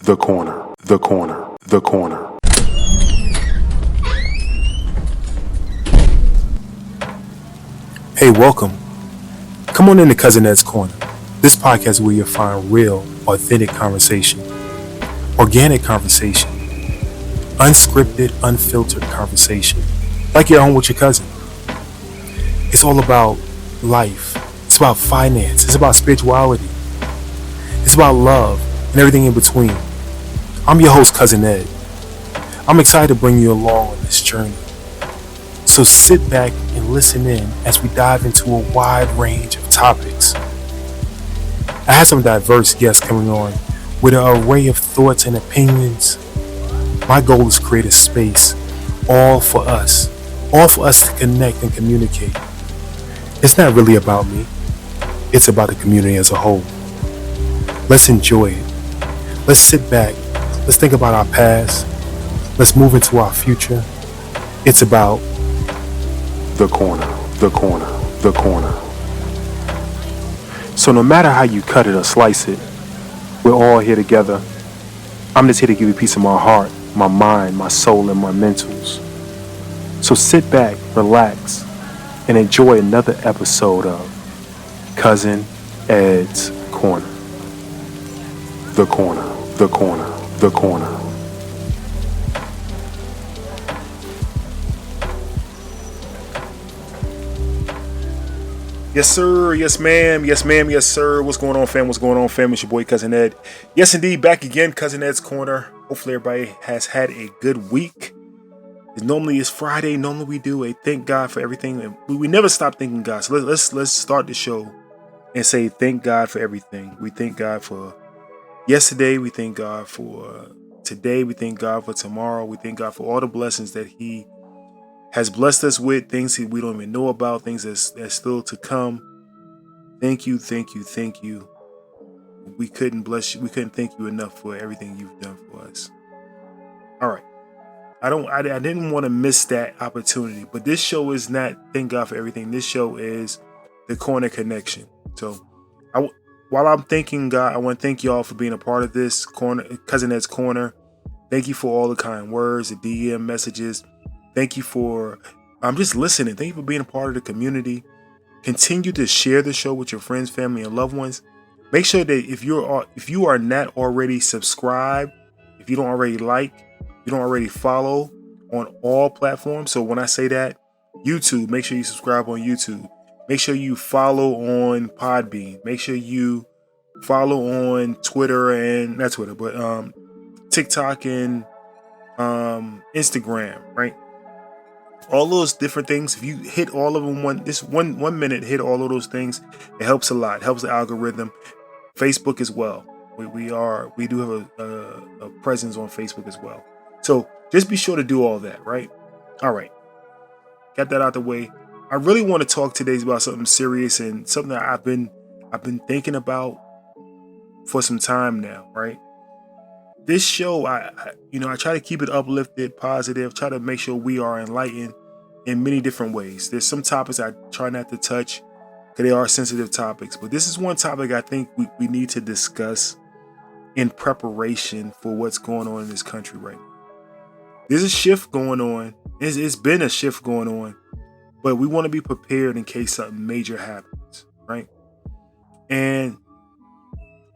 The corner, the corner, the corner. Hey, welcome. Come on into Cousin Ed's Corner. This podcast is where you'll find real, authentic conversation, organic conversation, unscripted, unfiltered conversation, like you're home with your cousin. It's all about life. It's about finance. It's about spirituality. It's about love and everything in between. I'm your host, Cousin Ed. I'm excited to bring you along on this journey. So sit back and listen in as we dive into a wide range of topics. I have some diverse guests coming on with an array of thoughts and opinions. My goal is to create a space all for us to connect and communicate. It's not really about me. It's about the community as a whole. Let's enjoy it. Let's sit back. Let's think about our past. Let's move into our future. It's about The corner, the corner, the corner. So no matter how you cut it or slice it, we're all here together. I'm just here to give you a piece of my heart, my mind, my soul, and my mentals. So sit back, relax, and enjoy another episode of Cousin Ed's Corner. The corner, the corner, the corner. Yes, sir. Yes, ma'am. Yes, ma'am. Yes, sir. What's going on, fam? What's going on, fam? It's your boy, Cousin Ed. Yes, indeed. Back again, Cousin Ed's Corner. Hopefully, everybody has had a good week. Normally, it's Friday. Normally, we do a thank God for everything. And we never stop thanking God. So let's start the show and say thank God for everything. We thank God for yesterday. We thank God for today. We thank God for tomorrow. We thank God for all the blessings that He has blessed us with, things that we don't even know about, things that's still to come. Thank you, thank you, thank you. We couldn't bless you. We couldn't thank you enough for everything you've done for us. All right. I didn't want to miss that opportunity, but this show is not thank God for everything. This show is the Corner Connection. So while I'm thanking God, I want to thank y'all for being a part of this corner, Cousin Ed's Corner. Thank you for all the kind words, the DM messages. Thank you for just listening. Thank you for being a part of the community. Continue to share the show with your friends, family, and loved ones. Make sure that if you are not already subscribed, if you don't already like, you don't already follow on all platforms. So when I say that, YouTube, make sure you subscribe on YouTube. Make sure you follow on Podbean. Make sure you follow on Twitter and not Twitter, but TikTok and Instagram, right? All those different things. If you hit all of them one minute, hit all of those things, it helps a lot. It helps the algorithm. Facebook as well. We do have a presence on Facebook as well. So just be sure to do all that, right? All right. Got that out the way. I really want to talk today about something serious and something that I've been thinking about for some time now, right? This show, I try to keep it uplifted, positive, try to make sure we are enlightened in many different ways. There's some topics I try not to touch because they are sensitive topics, but this is one topic I think we need to discuss in preparation for what's going on in this country right now. There's a shift going on. It's been a shift going on, but we want to be prepared in case something major happens, right? And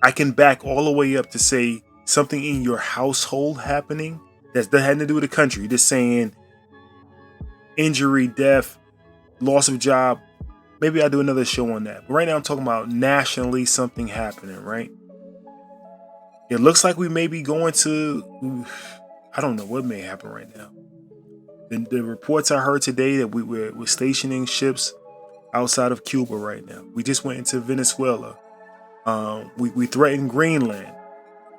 I can back all the way up to say something in your household happening that had to do with the country. Just saying injury, death, loss of job. Maybe I'll do another show on that. But right now I'm talking about nationally something happening, right? It looks like we may be going to, I don't know what may happen right now. The reports I heard today that we're stationing ships outside of Cuba right now. We just went into Venezuela. We threatened Greenland.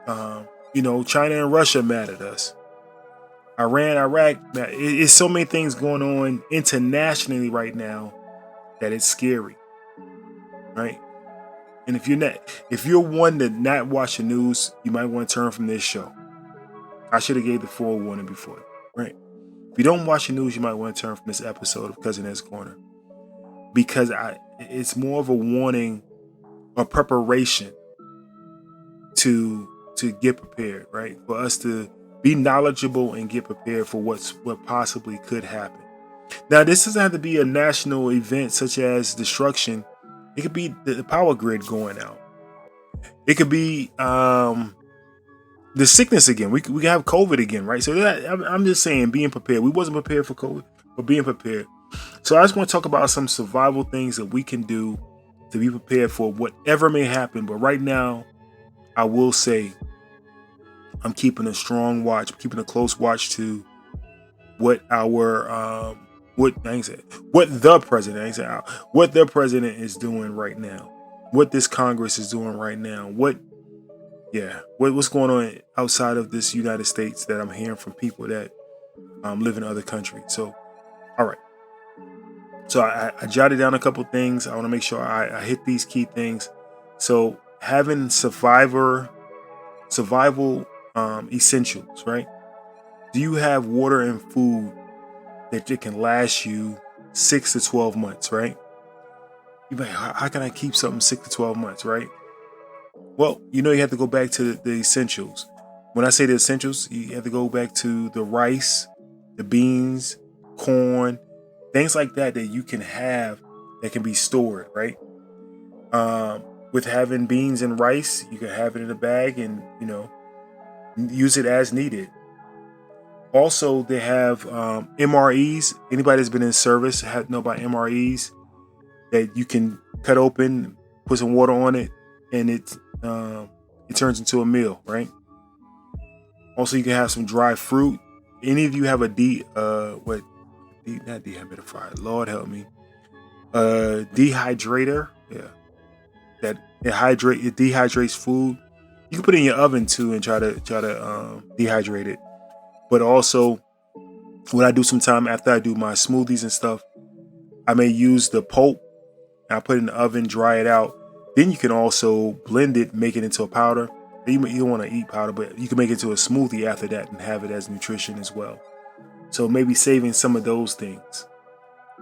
China and Russia mad at us. Iran, Iraq, it's so many things going on internationally right now that it's scary, right? And if you're one that not watch the news, you might want to turn from this show. I should have gave the forewarning before, right? If you don't watch the news, you might want to turn from this episode of Cousin Ed's Corner because it's more of a warning or preparation to to get prepared, right? For us to be knowledgeable and get prepared for what possibly could happen. Now, this doesn't have to be a national event such as destruction. It could be the power grid going out. It could be the sickness again. We could have COVID again, right? So I'm just saying, being prepared. We wasn't prepared for COVID, but being prepared. So I just want to talk about some survival things that we can do to be prepared for whatever may happen. But right now, I will say I'm keeping a strong watch, keeping a close watch to what our what the president is doing right now, what this Congress is doing right now, what's going on outside of this United States that I'm hearing from people that live in other countries. So, all right. So I jotted down a couple things. I want to make sure I hit these key things. So having survival essentials, right? Do you have water and food that it can last you 6 to 12 months, right? You're like, how can I keep something 6 to 12 months, right? Well, you have to go back to the essentials. When I say the essentials, you have to go back to the rice, the beans, corn, things like that you can have that can be stored, right? With having beans and rice, you can have it in a bag and, use it as needed. Also, they have MREs. Anybody that's been in service know about MREs, that you can cut open, put some water on it, and it turns into a meal, right? Also, you can have some dry fruit. Any of you have a not dehumidifier, Lord help me, dehydrator, that it dehydrates food. You can put it in your oven too and try to dehydrate it. But also, when I do sometime after I do my smoothies and stuff, I may use the pulp. I put it in the oven, dry it out. Then you can also blend it, make it into a powder. You don't want to eat powder, but you can make it into a smoothie after that and have it as nutrition as well. So maybe saving some of those things.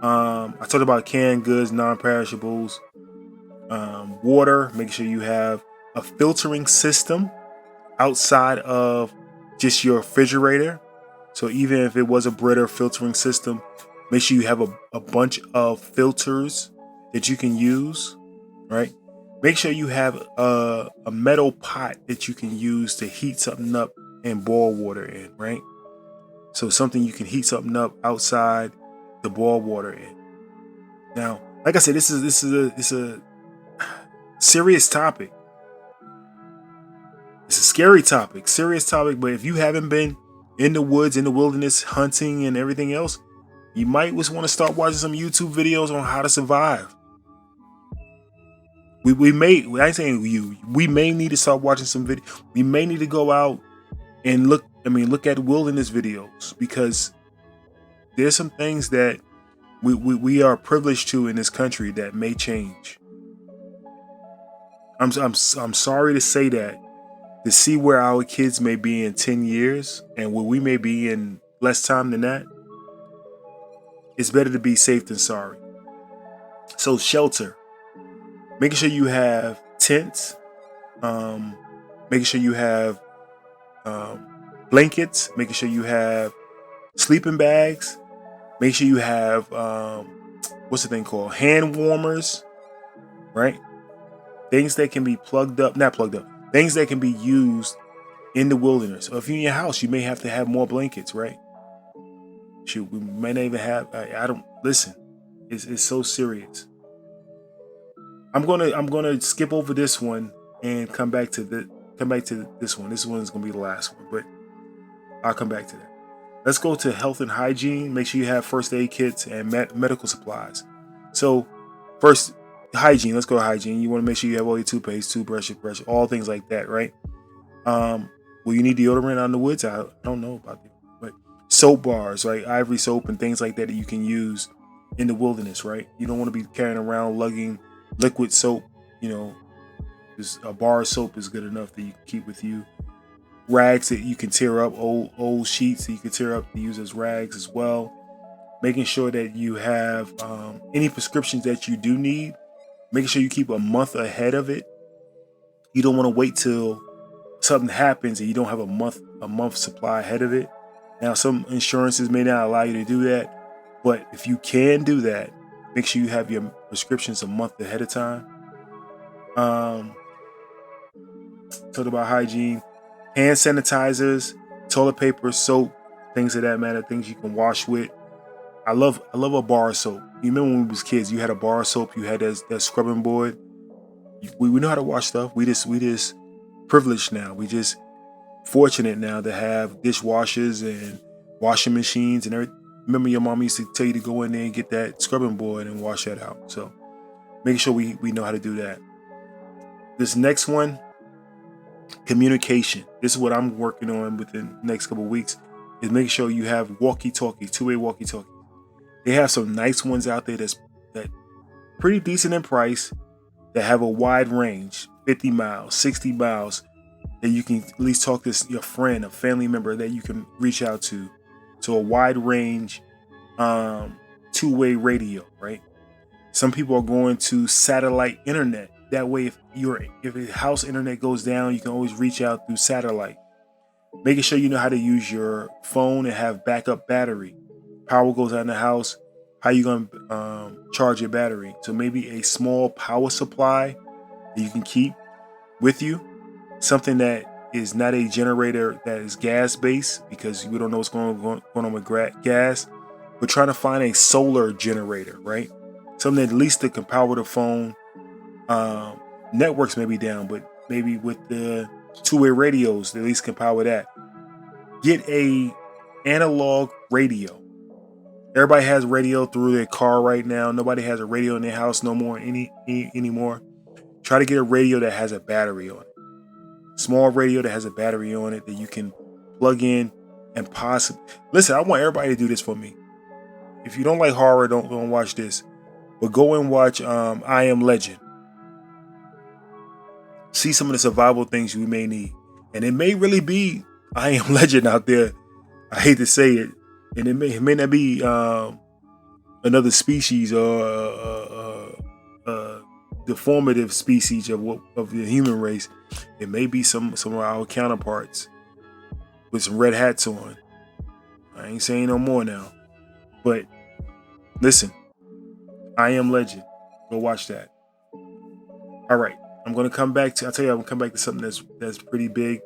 I talked about canned goods, non-perishables, water. Make sure you have a filtering system outside of just your refrigerator. So even if it was a Brita filtering system, make sure you have a bunch of filters that you can use, right? Make sure you have a metal pot that you can use to heat something up and boil water in, right? So something you can heat something up outside to boil water in. Now, like I said, this is a serious topic. It's a scary topic, serious topic. But if you haven't been in the woods, in the wilderness, hunting and everything else, you might just want to start watching some YouTube videos on how to survive. We may need to start watching some video. We may need to go out and look at wilderness videos, because there's some things that we are privileged to in this country that may change. I'm sorry to say that, to see where our kids may be in 10 years and where we may be in less time than that, it's better to be safe than sorry. So shelter. Making sure you have tents, making sure you have blankets, making sure you have sleeping bags, make sure you have what's the thing called? Hand warmers, right? Things that can be things that can be used in the wilderness. Or if you're in your house, you may have to have more blankets, right? Shoot, we may not even have. I don't listen. It's so serious. I'm gonna skip over this one and come back to this one. This one is gonna be the last one, but I'll come back to that. Let's go to health and hygiene. Make sure you have first aid kits and medical supplies. So first, hygiene. Let's go to hygiene. You want to make sure you have all your toothpaste, toothbrush, all things like that, right? Will you need deodorant out in the woods? I don't know about that, but soap bars, right? Ivory soap and things like that you can use in the wilderness, right? You don't want to be carrying around lugging liquid soap. Just a bar of soap is good enough that you can keep with you. Rags that you can tear up, old sheets that you can tear up to use as rags as well. Making sure that you have any prescriptions that you do need. Making sure you keep a month ahead of it. You don't want to wait till something happens and you don't have a month supply ahead of it. Now, some insurances may not allow you to do that, but if you can do that, make sure you have your prescriptions a month ahead of time. Talk about hygiene, hand sanitizers, toilet paper, soap, things of that matter, things you can wash with. I love a bar of soap. You remember when we was kids, you had a bar of soap, you had that scrubbing board. We know how to wash stuff. We just privileged now. We just fortunate now to have dishwashers and washing machines and everything. Remember your mom used to tell you to go in there and get that scrubbing board and wash that out. So make sure we know how to do that. This next one, communication. This is what I'm working on within the next couple of weeks, is make sure you have walkie-talkie, two-way walkie-talkie. They have some nice ones out there that pretty decent in price, that have a wide range, 50 miles, 60 miles, that you can at least talk to your friend, a family member that you can reach out to a wide range, two-way radio, right? Some people are going to satellite internet. That way, if your house internet goes down, you can always reach out through satellite. Making sure you know how to use your phone and have backup battery. Power goes out in the house. How you gonna charge your battery? So maybe a small power supply that you can keep with you. Something that is not a generator that is gas based, because we don't know what's going on with gas. But trying to find a solar generator, right? Something that at least that can power the phone. Networks may be down, but maybe with the two-way radios, they at least can power that. Get a analog radio. Everybody has radio through their car right now. Nobody has a radio in their house no more anymore. Try to get a radio that has a battery on it. Small radio that has a battery on it that you can plug in and possibly listen. I want everybody to do this for me. If you don't like horror, don't watch this. But go and watch I Am Legend. See some of the survival things you may need. And it may really be I Am Legend out there. I hate to say it. And it may not be another species or deformative species of the human race. It may be some of our counterparts with some red hats on. I ain't saying no more now. But listen, I Am Legend. Go watch that. All right. I'm gonna come back to something that's pretty big.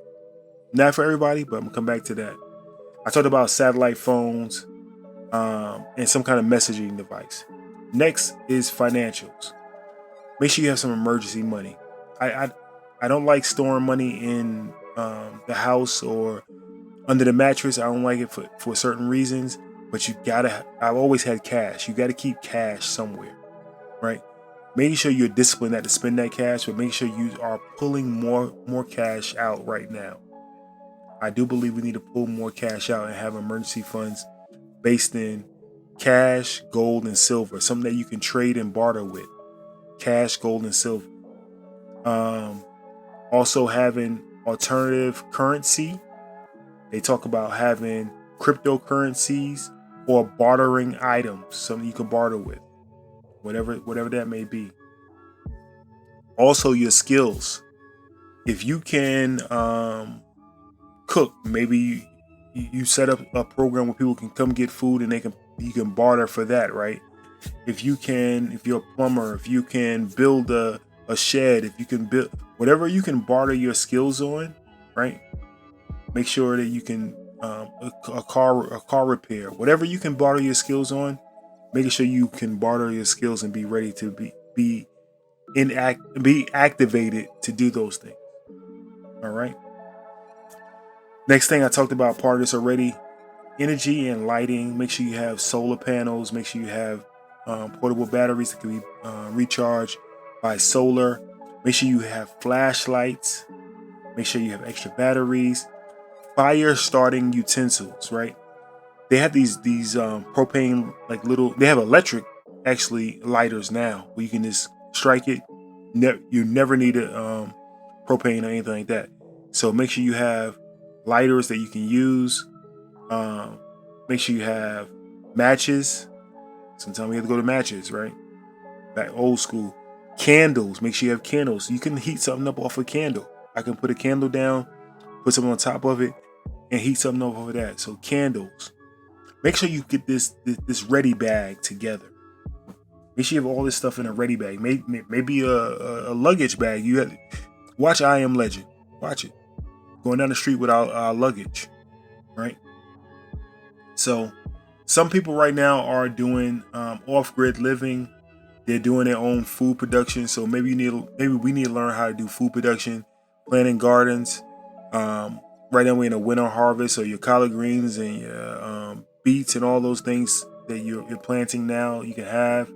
Not for everybody, but I'm gonna come back to that. I talked about satellite phones and some kind of messaging device. Next is financials. Make sure you have some emergency money. I don't like storing money in the house or under the mattress. I don't like it for certain reasons. But I've always had cash. You gotta keep cash somewhere, right? Making sure you're disciplined not to spend that cash, but make sure you are pulling more cash out right now. I do believe we need to pull more cash out and have emergency funds based in cash, gold, and silver. Something that you can trade and barter with. Cash, gold, and silver. Also having alternative currency. They talk about having cryptocurrencies or bartering items. Something you can barter with. Whatever that may be. Also your skills. If you can cook, maybe you set up a program where people can come get food and you can barter for that, right? If you're a plumber, if you can build a shed, if you can build whatever you can barter your skills on, right? Make sure that you can a car repair, whatever you can barter your skills on. Making sure you can barter your skills and be ready to be activated to do those things. All right. Next thing, I talked about part of this already. Energy and lighting. Make sure you have solar panels. Make sure you have portable batteries that can be recharged by solar. Make sure you have flashlights. Make sure you have extra batteries. Fire starting utensils, right? They have these propane they have electric actually lighters now where you can just strike it. You never need a propane or anything like that. So make sure you have lighters that you can use. Make sure you have matches. Sometimes we have to go to matches, right? Back old school. Candles. Make sure you have candles. You can heat something up off a candle. I can put a candle down put something on top of it, and heat something over that. So candles. Make sure you get this ready bag together. Make sure you have all this stuff in a ready bag. Maybe a luggage bag. Watch I Am Legend. Watch it. Going down the street with our luggage, right? So some people right now are doing off-grid living. They're doing their own food production. So maybe we need to learn how to do food production, planting gardens. Right now we're in a winter harvest, so your collard greens and your beets and all those things that you're planting now, you can have.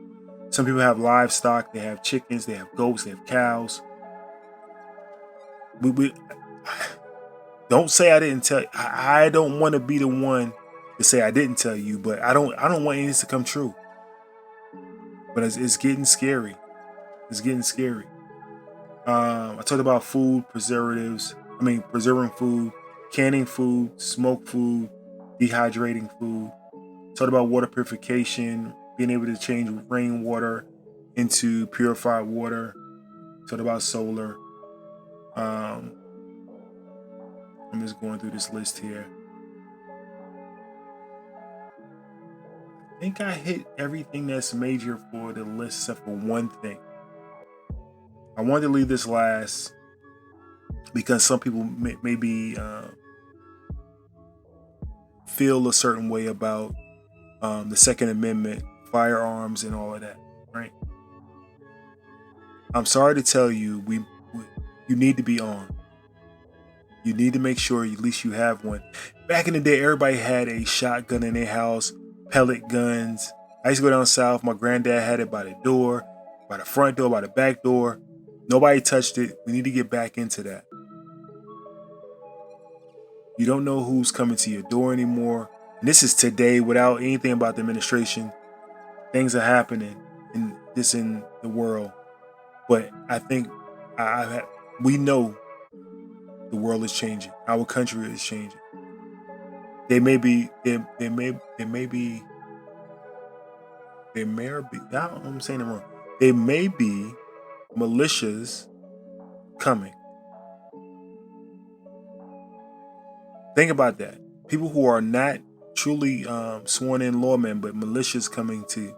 Some people have livestock. They have chickens. They have goats. They have cows. We don't say I didn't tell you. I don't want to be the one to say I didn't tell you, but I don't want any of this to come true. But it's getting scary. It's getting scary. I talked about food preserving food, canning food, smoked food, dehydrating food. Talked about water purification, being able to change rainwater into purified water. Talked about solar. I'm just going through this list here. I think I hit everything that's major for the list except for one thing. I wanted to leave this last because some people maybe feel a certain way about the Second Amendment, firearms, and all of that, right? I'm sorry to tell you, you need to be armed. You need to make sure at least you have one. Back in the day, everybody had a shotgun in their house, pellet guns. I used to go down south. My granddad had it by the door, by the front door, by the back door. Nobody touched it. We need to get back into that. You don't know who's coming to your door anymore. And this is today without anything about the administration. Things are happening in the world. But I think we know the world is changing. Our country is changing. There may be, I'm saying it wrong. There may be militias coming. Think about that. People who are not truly sworn in lawmen, but militias coming to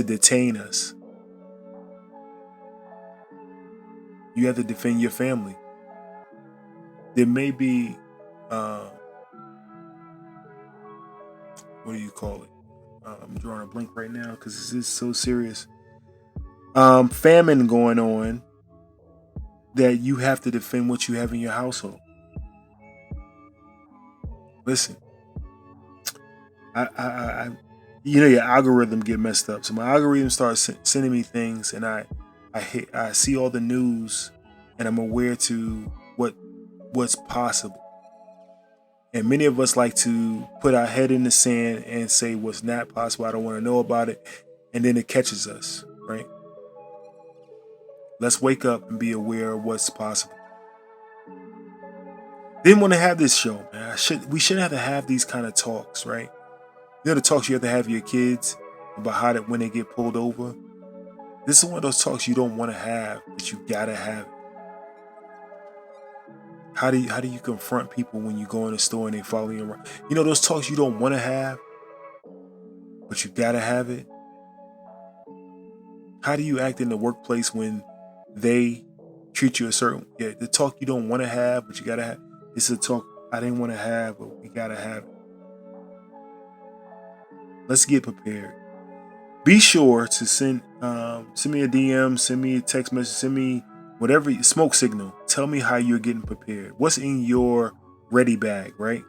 detain us. You have to defend your family. There may be, what do you call it? I'm drawing a blank right now because this is so serious. Famine going on that you have to defend what you have in your household. Listen, your algorithm get messed up. So my algorithm starts sending me things, and I see all the news, and I'm aware to what's possible. And many of us like to put our head in the sand and say what's not possible. I don't want to know about it, and then it catches us, right? Let's wake up and be aware of what's possible. Didn't want to have this show, man. We shouldn't have to have these kind of talks, right? You know the talks you have to have your kids about when they get pulled over. This is one of those talks you don't want to have, but you gotta have it. How do you confront people when you go in the store and they follow you around? You know those talks you don't want to have, but you gotta have it. How do you act in the workplace when they treat you a certain the talk you don't want to have, but you gotta have? This is a talk I didn't want to have, but we gotta have it. Let's get prepared. Be sure to send me a DM, send me a text message, send me whatever smoke signal. Tell me how you're getting prepared. What's in your ready bag, right?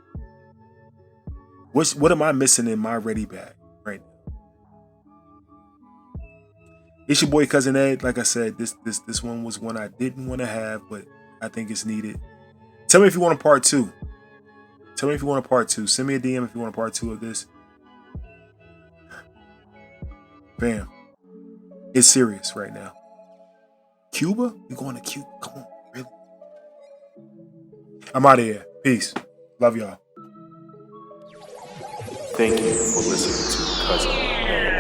What am I missing in my ready bag right now? It's your boy Cousin Ed. Like I said, this one was one I didn't want to have, but I think it's needed. Tell me if you want a part 2. Tell me if you want a part 2. Send me a DM if you want a part 2 of this. Bam. It's serious right now. Cuba? We going to Cuba? Come on, really? I'm out of here. Peace. Love y'all. Thank you for listening to Cousin Ed.